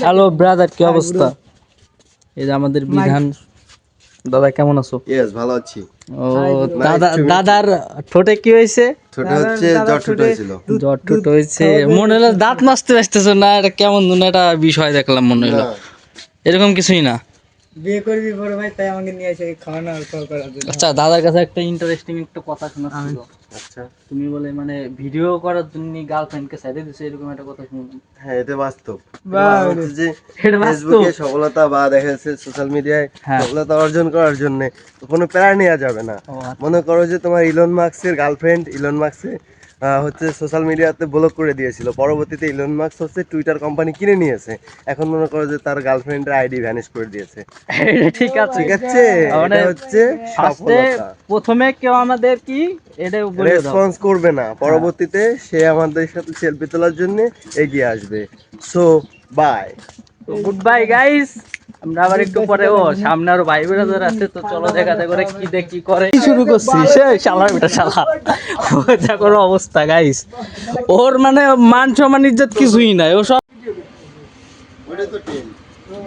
Hello brother, কি অবস্থা? এই যে আমাদের বিধান দাদা, কেমন আছো? ইয়েস, ভালো আছি। ও দাদার ঠোঁটে কি হয়েছে? ছোট হচ্ছে জ্বর ঠুট হয়েছিল। জ্বর ঠোঁট হয়েছে, মনে হলো দাঁত মাজতে আসতেছে না, এটা কেমন যেন একটা বিষয় দেখলাম, মনে হলো এরকম কিছুই না। বিয়ে করবি বড় ভাই, তাই আমাকে নিয়ে এসে খাওয়ানো আর কল করার জন্য। আচ্ছা, দাদার কাছে একটা ইন্টারেস্টিং একটা কথা শোনাচ্ছিল। আচ্ছা, তুমি বলে মানে ভিডিও করার জন্য গার্লফ্রেন্ডকে ছেড়ে দিছে, এরকম একটা কথা শুনলাম। হ্যাঁ, এটা বাস্তব। বাহ, হচ্ছে যে এটা বাস্তব। ফেসবুকে সফলতা বা দেখা যাচ্ছে সোশ্যাল মিডিয়ায় হ্যাঁ। সফলতা অর্জন করার জন্য কোনো প্যারা নেওয়া যাবে না। ও আচ্ছা। মনে করো যে তোমার ইলন মাস্কের গার্লফ্রেন্ড, ইলন মাস্কে হচ্ছে সোশ্যাল মিডিয়াতে ব্লক করে দিয়েছিল। পরবর্তীতে ইলন মাস্ক হচ্ছে টুইটার কোম্পানি কিনে নিয়েছে। এখন মনে করো যে তার গার্লফ্রেন্ডের আইডি ভ্যানিশ করে দিয়েছে। এটা ঠিক আছে, ঠিক আছে, মানে এটা হচ্ছে সফলতা। প্রথমে কেউ আমাদের কি এটা বলে দাও, রেসপন্স করবে না, পরবর্তীতে সে আমাদের সাথে সেলফি তোলার জন্য এগিয়ে আসবে। So bye, good bye guys. আমরা আবার একটু পরে সামনে আরো ভাই ব্রাদার আছে, তো চলো দেখা যায় করে কি দেখি করে শুরু করছি। সে শালার বেটা শালা, দেখো ওর অবস্থা গাইস। ওর মানে মান সম্মান ইজ্জত কিছুই নাই, ও সব।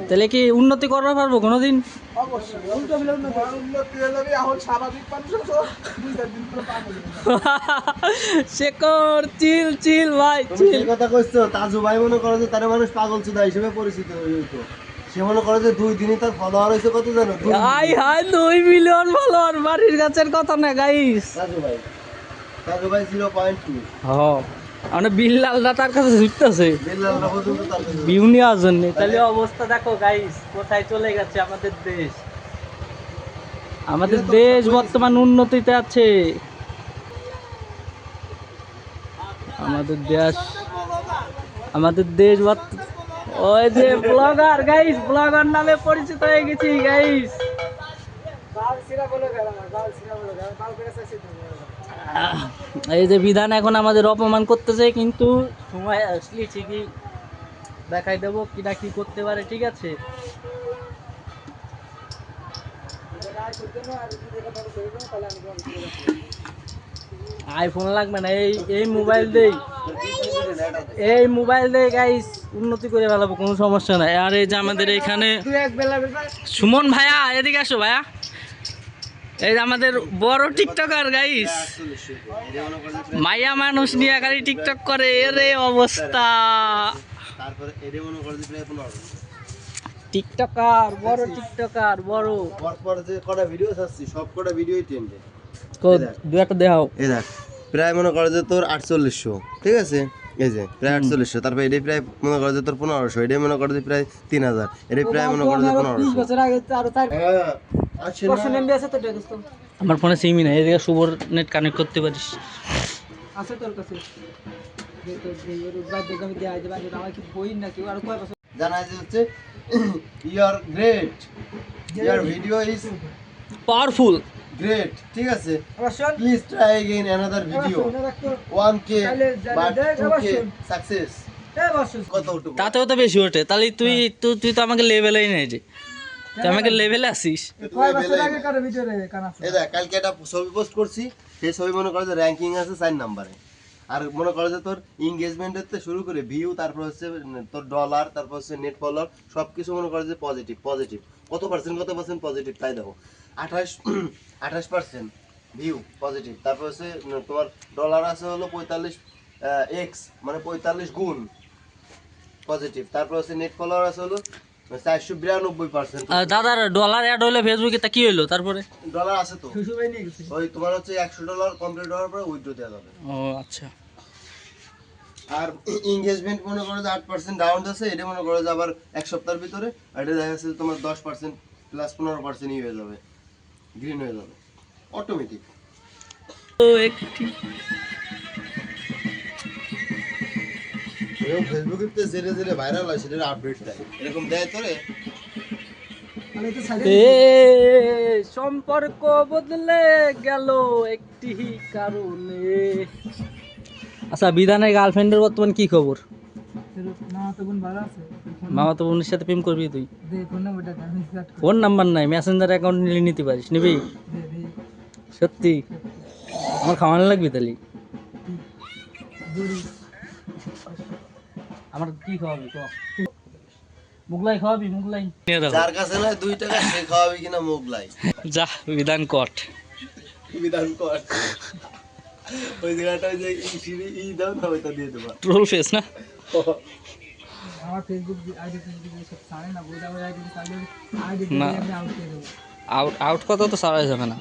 তাহলে কি উন্নতি করতে পারবো কোনোদিন? শেখর চিল চিল ভাই চিল। কথা কইছো, তাজু ভাই মনে করো যে তার মানুষ পাগল চুদা হিসেবে পরিচিত হয়ে যেত। সে মনে করে যে 2 দিনই তার ফলোয়ার হয়েছে কত জানো? হাই হাই 2 মিলিয়ন ফলোয়ার, বাড়ির গাছের কথা না গাইস। তাজু ভাই 0.2। হ্যাঁ, মানে বিল্লালরা তার কাছে ছুটতেছে বিল্লালরা পর্যন্ত তার কাছে ভিউ নেওয়ার জন্য। তাহলে অবস্থা দেখো গাইস, কোথায় চলে গেছে আমাদের দেশ। আমাদের দেশ বর্তমান উন্নতিতে আছে। আমাদের দেশ ওই যে ব্লগার গাইস, ব্লগার নামে পরিচিত হয়ে গেছি গাইস। এই যে বিধান এখন আমাদের অপমান করতেছে, কিন্তু সময় আসলে ঠিকই দেখাই দেবো কিনা কি করতে পারে। ঠিক আছে, আইফোন লাগবে না, এই মোবাইল দেই গাইস, উন্নতি করে ফেলাবো, কোনো সমস্যা নাই। আর এই যে আমাদের এখানে সুমন ভাইয়া, এদিকে আসো ভাইয়া। এই যে আমাদের বড় টিকটকার গাইস, মাইয়া মানুষ নিয়ে খালি টিকটক করে, এরে অবস্থা। তারপরে এরে মনে করে যে প্রায় 15 টিকটকার বড়, টিকটকার বড়। পর যে কটা ভিডিও ছাড়ছি সব কটা ভিডিওই ট্রেন্ডে। দু একটা দেখাও। এই দেখ, প্রায় মনে করে যে তোর 4800, ঠিক আছে? এই যে প্রায় 4800, তারপর এটাই প্রায় মনে করে যে তোর 1500, এটাই মনে করে যে প্রায় 3000, এটাই প্রায় মনে করে যে 1500। 20 বছর আগে তো আরো 4 পার্সেন্ট এমবি আছে তো দোস্ত। আমার ফোনে সিমই নাই, এদিকে শুভর নেট কানেক্ট করতে পারিস। আছে তোর কাছে? তো এই বাদ দেখে আমি দেয়া যাবে, আমার কি বই না কেউ আর কয় বছর জানা যে হচ্ছে you are great, your video is powerful, great, ঠিক আছে? অবশ্যই please try again another video, 1k but 2k success. কত উঠবে? তাতেও তো বেশি ওঠে। তাহলে তুই তো আমাকে লেভেলেই নেই, যে তুই আমাকে লেভেলে আসিস। কয় বছর আগে কার ভিডিও রে কানা আছে? এই দেখ, কালকে একটা ছবি পোস্ট করছি, সেই ছবি মনে করে যে র্যাঙ্কিং আছে 4 নম্বরে। আর মনে করে যে তোর এঙ্গেজমেন্টের থেকে শুরু করে ভিউ, তারপর হচ্ছে তোর ডলার, তারপর হচ্ছে নেট ফলোয়ার, সব কিছু মনে করে যে পজিটিভ। কত পার্সেন্ট পজিটিভ তাই দেখো, 28% ভিউ পজিটিভ। তারপর হচ্ছে তোমার ডলার আছে হলো 45 এক্স, মানে 45 গুণ পজিটিভ। তারপর হচ্ছে নেট ফলোয়ার আছে হলো 492%। দাদার ডলার অ্যাড হলে ফেসবুকে, তা কি হইলো তারপরে? ডলার আছে তো, সুসু ভাই নিয়ে গেছে। ওই তোমার হচ্ছে $100 কমপ্লিট হওয়ার পরে উইথড্র দেওয়া যাবে। ও আচ্ছা। আর এঙ্গেজমেন্ট মনে করো যে 8% ডাউন আছে, এটা মনে করো যে আবার এক সপ্তাহের ভিতরে এটা দেখা যাচ্ছে তোমার 10% প্লাস 15% ই হয়ে যাবে, গ্রিন হয়ে যাবে অটোমেটিক। তো একটি এরকম ফেসবুকে তো ধীরে ভাইরাল হয়, সেটা আপডেট দেয়, এরকম দেয় তোরে। আমি তো সাইড সম্পর্ক বদলে গেল একটি কারণে। আচ্ছা, বিধানের গার্লফ্রেন্ডের বর্তমান কি খবর? না তো বোন ভালো আছে। মামা তো বোনের সাথে প্রেম করবি তুই? দে ফোন নাম্বারটা আমি স্টার্ট করি। ফোন নাম্বার নাই, মেসেঞ্জার অ্যাকাউন্ট নিতে পারিস, নিবি? দে সত্যি? আমার খাওয়ানো লাগবে তাহলে। দড়ি আমার কি খাওয়াবি ক মুগলাই খাওয়াবি মুগলাই নিয়ে দাও যার কাছে নয় 2 টাকা সে খাওয়াবে কিনা মোগলাই যা বিধান কট বিধান কর ওই জায়গাটা ওই যে ই দাও না ওইটা দিয়ে দেবা ট্রোল ফেস না আমার ফেসবুক আইডি সব সারে না বোঝা যায় আইডি সাইলে আইডি না। আমি আউট করে দেবো আউট আউট কত তো সারাই যাবে না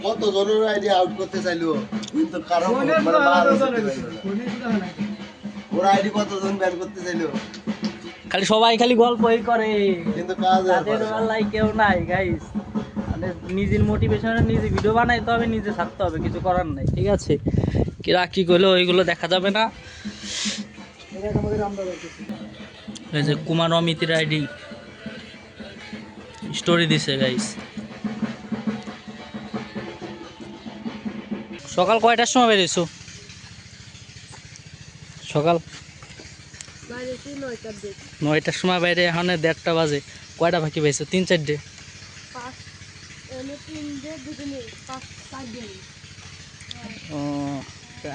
কত জনের আইডি আউট করতে চাইলো কিন্তু কারো ফোনের মানে বার হতে ফোনের পারলো না। ফোনের কথা না ওর আইডি কত জন ব্যান করতে চাইলো খালি সবাই খালি গল্পই করে কিন্তু কাজ আর তাদের পারে না। বেলায় কেউ নাই গাইস মানে নিজের মোটিভেশনে নিজে ভিডিও বানাইতে হবে নিজে ছাড়তে হবে কিছু করার নাই ঠিক আছে কিরা কি করলো ওইগুলো দেখা যাবে না এটা আমাদের আমরা করতেছি এই যে কুমার অমিতের আইডি স্টোরি দিছে গাইস সকাল কয়টার সময় বেরিয়েছো সকাল 9টার সময় বাইরে এখন 1:30 বাজে কয়টা বাকি পাইছো 3-4 ও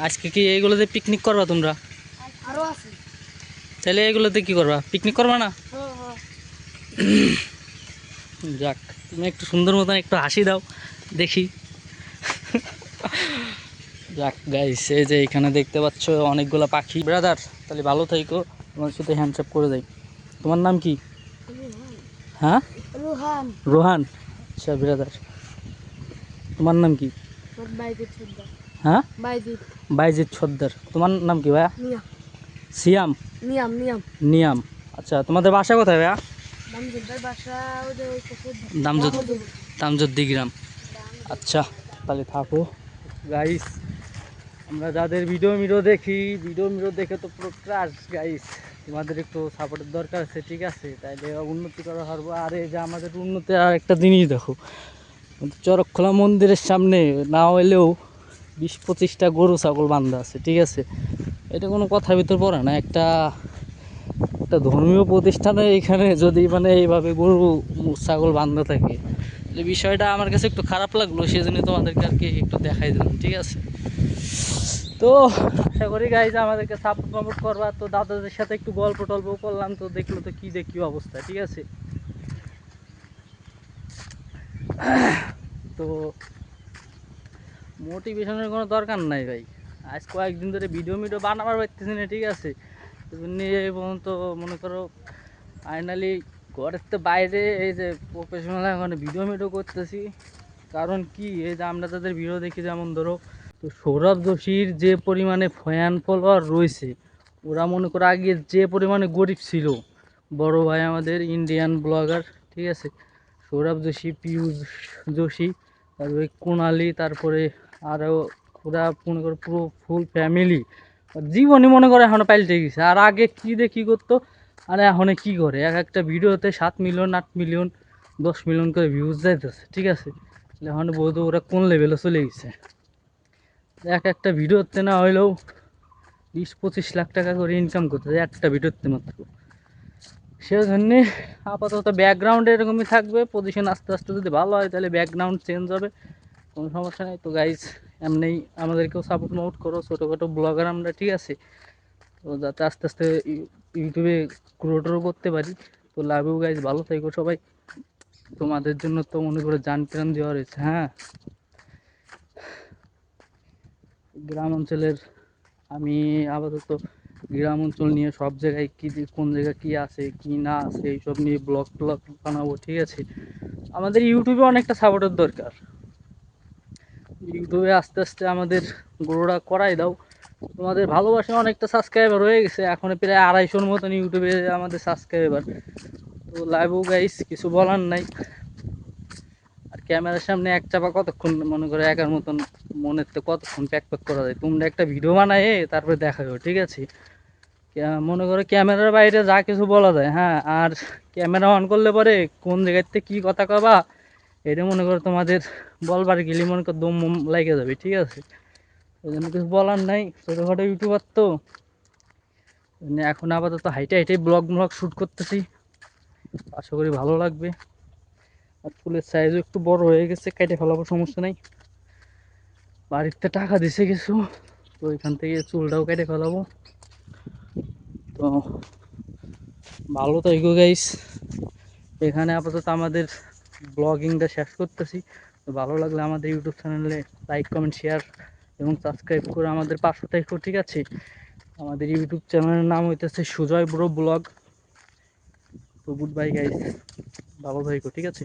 আজকে কি এইগুলোতে পিকনিক করবা তোমরা আরো আছে তাহলে এইগুলোতে কি করবা পিকনিক করবা না যাক তুমি একটু সুন্দর মতন একটু হাসি দাও দেখি যাক গাইস এই যে এখানে দেখতে পাচ্ছ অনেকগুলো পাখি ব্রাদার তাহলে ভালো থাইকো তোমার সাথে হ্যান্ডশেক করে দেই তোমার নাম কি হ্যাঁ রুহান রোহান আচ্ছা ব্রাদার তোমার নাম কি বাইজিৎ সর্দার হ্যাঁ বাইজিৎ বাইজিৎ সর্দার তোমার নাম কি ভাইয়া নিয়াম সিয়াম নিয়াম নিয়াম নিয়াম আচ্ছা তোমাদের বাসা কোথায় ভাইয়া দামজুদ্দার বাসা ওদের ওই পুকুর দামজুদ দামজুদ্দি গ্রাম আচ্ছা তাহলে থাকো গাইস আমরা যাদের ভিডিও দেখি ভিডিও দেখে তো পুরো ক্রাশ গাইস তোমাদের একটু সাপোর্টের দরকার আছে ঠিক আছে তাইলে উন্নতি করা পারবো আর এই যে আমাদের উন্নতি আর একটা জিনিস দেখো চরকখোলা মন্দিরের সামনে না হইলেও 20-25টা গরু ছাগল বান্ধা আছে ঠিক আছে এটা কোনো কথার ভিতর পড়ে না একটা ধর্মীয় প্রতিষ্ঠানে এখানে যদি মানে এইভাবে গরু ছাগল বান্ধা থাকে তাহলে বিষয়টা আমার কাছে একটু খারাপ লাগলো সেজন্য তোমাদেরকে আর কি একটু দেখাই দিলাম ঠিক আছে তো আশা করি গাইজ আমাদেরকে সাপোর্ট করবা তো দাদাদের সাথে একটু গল্প টল্প করলাম তো দেখলো তো কি দেখি অবস্থা ঠিক আছে তো মোটিভেশনের কোনো দরকার নাই ভাই আজ কয়েকদিন ধরে ভিডিও বানাবার পারতেছি না ঠিক আছে নিয়ে এই পর্যন্ত মনে করো ফাইনালি ঘরের তো বাইরে এই যে প্রফেশনাল এখন ভিডিও করতেছি কারণ কি এই যে আমরা তাদের ভিডিও দেখি যেমন ধরো তো সৌরভ যোশীর যে পরিমাণে ফ্যান ফলোয়ার রয়েছে ওরা মনে করো আগে যে পরিমাণে গরিব ছিল বড় ভাই আমাদের ইন্ডিয়ান ব্লগার ঠিক আছে সৌরভ যোশী পীয়ূষ যোশী তারপরে কুণালী তারপরে আরও ওরা মনে করো পুরো ফুল ফ্যামিলি জীবনই মনে করে এখনও পাল্টে গেছে আর আগে কী দিয়ে কী করতো আর এখন কী করে এক একটা ভিডিওতে 7 মিলিয়ন 8 মিলিয়ন 10 মিলিয়ন করে ভিউজ যাইতেছে ঠিক আছে এখন বোধ ওরা কোন লেভেলে চলে গেছে এক একটা ভিডিওতে না হইলেও 20-25 লাখ টাকা করে ইনকাম করতেছে একটা ভিডিওতে মাত্র সেজন্যে আপাতত ব্যাকগ্রাউন্ড এরকমই থাকবে পজিশন আস্তে আস্তে যদি ভালো হয় তাহলে ব্যাকগ্রাউন্ড চেঞ্জ হবে কোনো সমস্যা নেই তো গাইজ এমনি আমাদেরকেও সাপোর্ট করো ছোটোখাটো ব্লগার আমরা ঠিক আছে তো যাতে আস্তে আস্তে ইউটিউবে গ্রোটরও করতে পারি তো লাভ ইউ গাইজ ভালো থাকো সবাই তোমাদের জন্য তো মনে করে জান প্রাণ দেওয়া রয়েছে হ্যাঁ গ্রাম অঞ্চলের আমি আপাতত গ্রাম অঞ্চল নিয়ে সব জায়গায় কী কোন জায়গায় কী আছে কী না আছে এইসব নিয়ে ব্লগ বানাবো ঠিক আছে আমাদের ইউটিউবে অনেকটা সাপোর্টের দরকার ইউটিউবে আস্তে আস্তে আমাদের গ্রোটা করাই দাও তোমাদের ভালোবাসা অনেকটা সাবস্ক্রাইবার হয়ে গেছে এখন প্রায় 250-র মতন ইউটিউবে আমাদের সাবস্ক্রাইবার তো লাইভও গাইস কিছু বলার নাই আর ক্যামেরার সামনে এক চাপা কতক্ষণ মনে করে একার মতন মনের তো কতক্ষণ প্যাক করা যায় তোমরা একটা ভিডিও বানায় তারপরে দেখাও ঠিক আছে মনে করো ক্যামেরার বাইরে যা কিছু বলা যায় হ্যাঁ আর ক্যামেরা অন করলে পরে কোন জায়গাতে কী কথা কবা এটা মনে করো তোমাদের বলবার গেলে মনে করো দম লাগে যাবে ঠিক আছে ওই জন্য কিছু বলার নাই ছোটোখাটো ইউটিউবার তো এখন আপাতত হাইটে ব্লগ শ্যুট করতেছি আশা করি ভালো লাগবে আর ফুলের সাইজও একটু বড় হয়ে গেছে কেটে ফেলাবো সমস্যা নাই বাড়িতে টাকা দিছে কিছু তো এখান থেকে চুলটাও কেটে ফেলাবো তো ভালো থাকো গাইস, এখানে আপাতত আমাদের ব্লগিংটা শেষ করতেছি। তো ভালো লাগলে আমাদের ইউটিউব চ্যানেলে লাইক কমেন্ট শেয়ার এবং সাবস্ক্রাইব করে আমাদের পাশে থাকো, ঠিক আছে? আমাদের ইউটিউব চ্যানেলের নাম হইতেছে সুজয় ব্রো ব্লগ। তো গুড বাই গাইস, ভালো থাকো, ঠিক আছে?